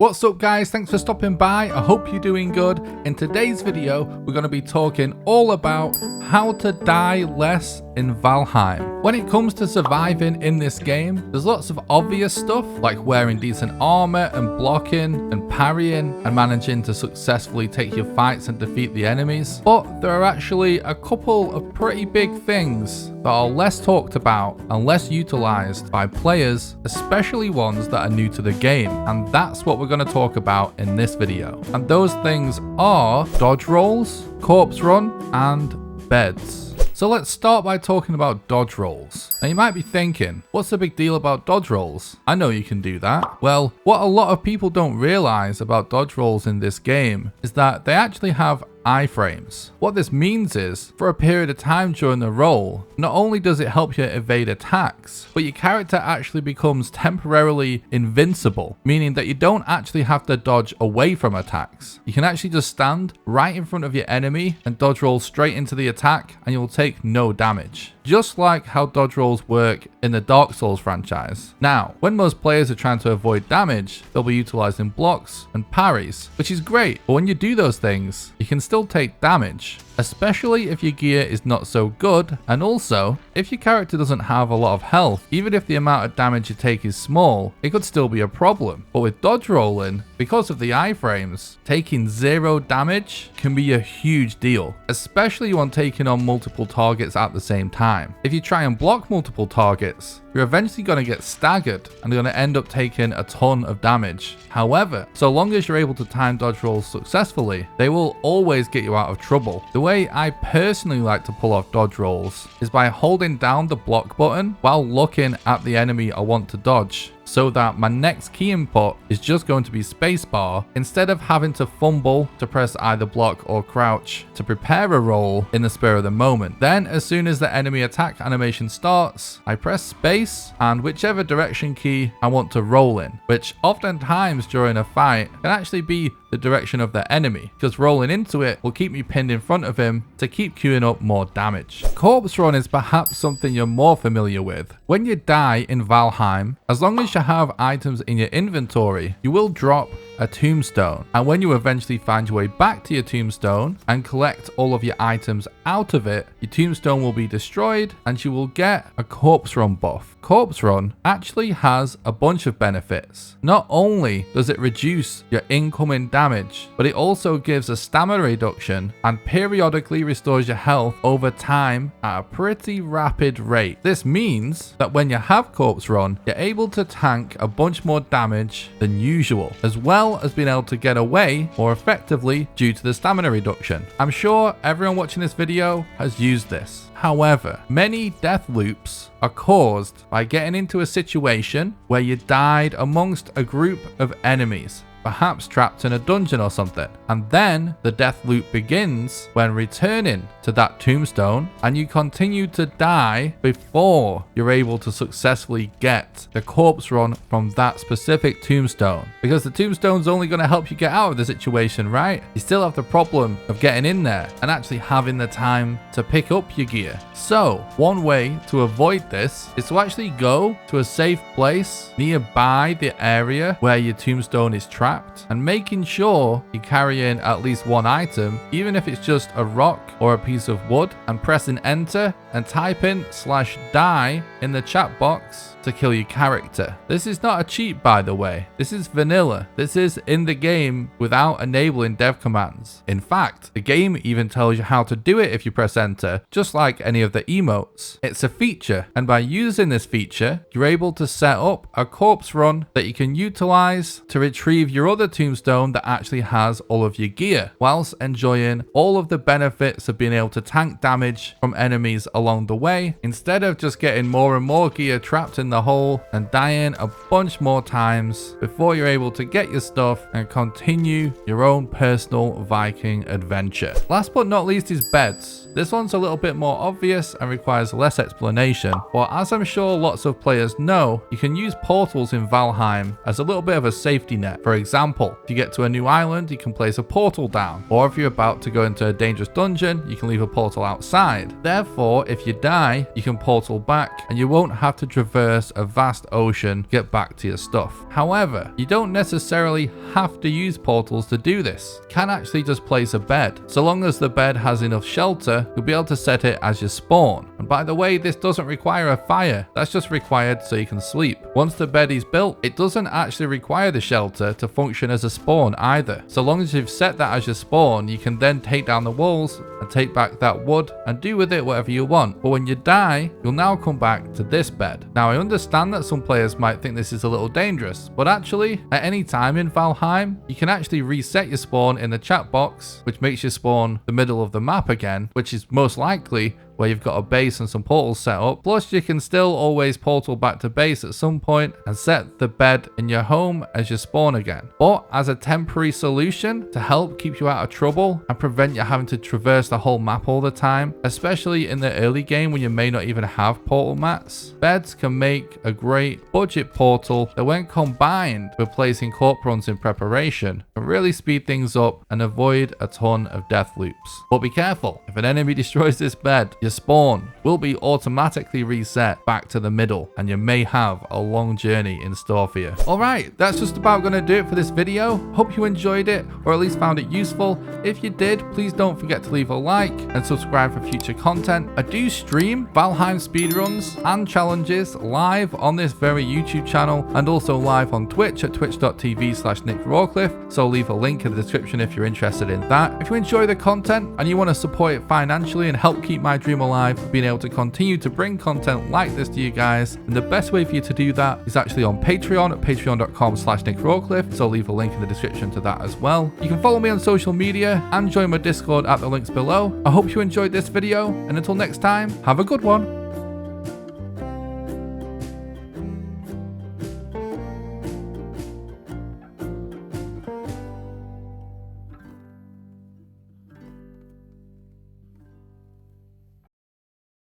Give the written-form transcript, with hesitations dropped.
What's up guys, thanks for stopping by. I hope you're doing good. In today's video, we're going to be talking all about how to die less in Valheim. When it comes to surviving in this game, there's lots of obvious stuff like wearing decent armor and blocking and parrying and managing to successfully take your fights and defeat the enemies. But there are actually a couple of pretty big things that are less talked about and less utilized by players, especially ones that are new to the game. And that's what we're going to talk about in this video. And those things are dodge rolls, corpse run, and beds. So let's start by talking about dodge rolls. Now you might be thinking, what's the big deal about dodge rolls? I know you can do that. Well, what a lot of people don't realize about dodge rolls in this game is that they actually have iframes. What this means is, for a period of time during the roll, not only does it help you evade attacks, but your character actually becomes temporarily invincible, meaning that you don't actually have to dodge away from attacks. You can actually just stand right in front of your enemy and dodge roll straight into the attack and you'll take no damage. Just like how dodge rolls work in the Dark Souls franchise. Now, when most players are trying to avoid damage, they'll be utilizing blocks and parries, which is great, but when you do those things, you can still take damage, especially if your gear is not so good, and also if your character doesn't have a lot of health. Even if the amount of damage you take is small, it could still be a problem. But with dodge rolling, because of the iframes, taking 0 damage can be a huge deal, especially when taking on multiple targets at the same time. If you try and block multiple targets, you're eventually going to get staggered and going to end up taking a ton of damage. However, so long as you're able to time dodge rolls successfully, they will always get you out of trouble. The way I personally like to pull off dodge rolls is by holding down the block button while looking at the enemy I want to dodge, so that my next key input is just going to be spacebar instead of having to fumble to press either block or crouch to prepare a roll in the spur of the moment. Then as soon as the enemy attack animation starts, I press space and whichever direction key I want to roll in, which oftentimes during a fight can actually be the direction of the enemy, because rolling into it will keep me pinned in front of him to keep queuing up more damage. Corpse run is perhaps something you're more familiar with. When you die in Valheim, as long as you have items in your inventory, you will drop a tombstone, and when you eventually find your way back to your tombstone and collect all of your items out of it, your tombstone will be destroyed and you will get a corpse run buff. Corpse run actually has a bunch of benefits. Not only does it reduce your incoming damage, but it also gives a stamina reduction and periodically restores your health over time at a pretty rapid rate. This means that when you have corpse run, you're able to tank a bunch more damage than usual, as well as being able to get away more effectively due to the stamina reduction. I'm sure everyone watching this video has used this. However, many death loops are caused by getting into a situation where you died amongst a group of enemies, perhaps trapped in a dungeon or something, and then the death loop begins when returning to that tombstone and you continue to die before you're able to successfully get the corpse run from that specific tombstone, because the tombstone's only going to help you get out of the situation, right? You still have the problem of getting in there and actually having the time to pick up your gear. So one way to avoid this is to actually go to a safe place nearby the area where your tombstone is trapped, and making sure you carry in at least one item, even if it's just a rock or a piece of wood, and pressing enter and type in /die in the chat box to kill your character. This is not a cheat, by the way. This is vanilla. This is in the game without enabling dev commands. In fact, the game even tells you how to do it if you press enter, just like any of the emotes. It's a feature, and by using this feature, you're able to set up a corpse run that you can utilize to retrieve your other tombstone that actually has all of your gear, whilst enjoying all of the benefits of being able to tank damage from enemies along the way, instead of just getting more and more gear trapped in the hole and dying a bunch more times before you're able to get your stuff and continue your own personal Viking adventure. Last but not least is beds. This one's a little bit more obvious and requires less explanation, but as I'm sure lots of players know, you can use portals in Valheim as a little bit of a safety net. For example, example, if you get to a new island, you can place a portal down, or if you're about to go into a dangerous dungeon, you can leave a portal outside. Therefore, if you die, you can portal back and you won't have to traverse a vast ocean to get back to your stuff. However, you don't necessarily have to use portals to do this. You can actually just place a bed. So long as the bed has enough shelter, you'll be able to set it as your spawn. And by the way, this doesn't require a fire. That's just required so you can sleep. Once the bed is built, it doesn't actually require the shelter to function as a spawn either. So long as you've set that as your spawn, you can then take down the walls and take back that wood and do with it whatever you want. But when you die, you'll now come back to this bed. Now I understand that some players might think this is a little dangerous, but actually at any time in Valheim, you can actually reset your spawn in the chat box, which makes you spawn the middle of the map again, which is most likely where you've got a base and some portals set up. Plus you can still always portal back to base at some point and set the bed in your home as your spawn again. But as a temporary solution to help keep you out of trouble and prevent you having to traverse the whole map all the time, especially in the early game when you may not even have portal mats, beds can make a great budget portal that when combined with placing corp runs in preparation can really speed things up and avoid a ton of death loops. But be careful, if an enemy destroys this bed, your spawn will be automatically reset back to the middle and you may have a long journey in store for you. Alright, that's just about going to do it for this video. Hope you enjoyed it or at least found it useful. If you did, please don't forget to leave a like and subscribe for future content. I do stream Valheim speedruns and challenges live on this very YouTube channel and also live on Twitch at twitch.tv/NickRawcliffe, so leave a link in the description if you're interested in that. If you enjoy the content and you want to support it financially and help keep my dream alive, being able to continue to bring content like this to you guys, and the best way for you to do that is actually on Patreon at patreon.com/NickRawcliffe, so leave a link in the description to that as well. You can follow me on social media and join my Discord at the links below. I hope you enjoyed this video, and until next time, have a good one.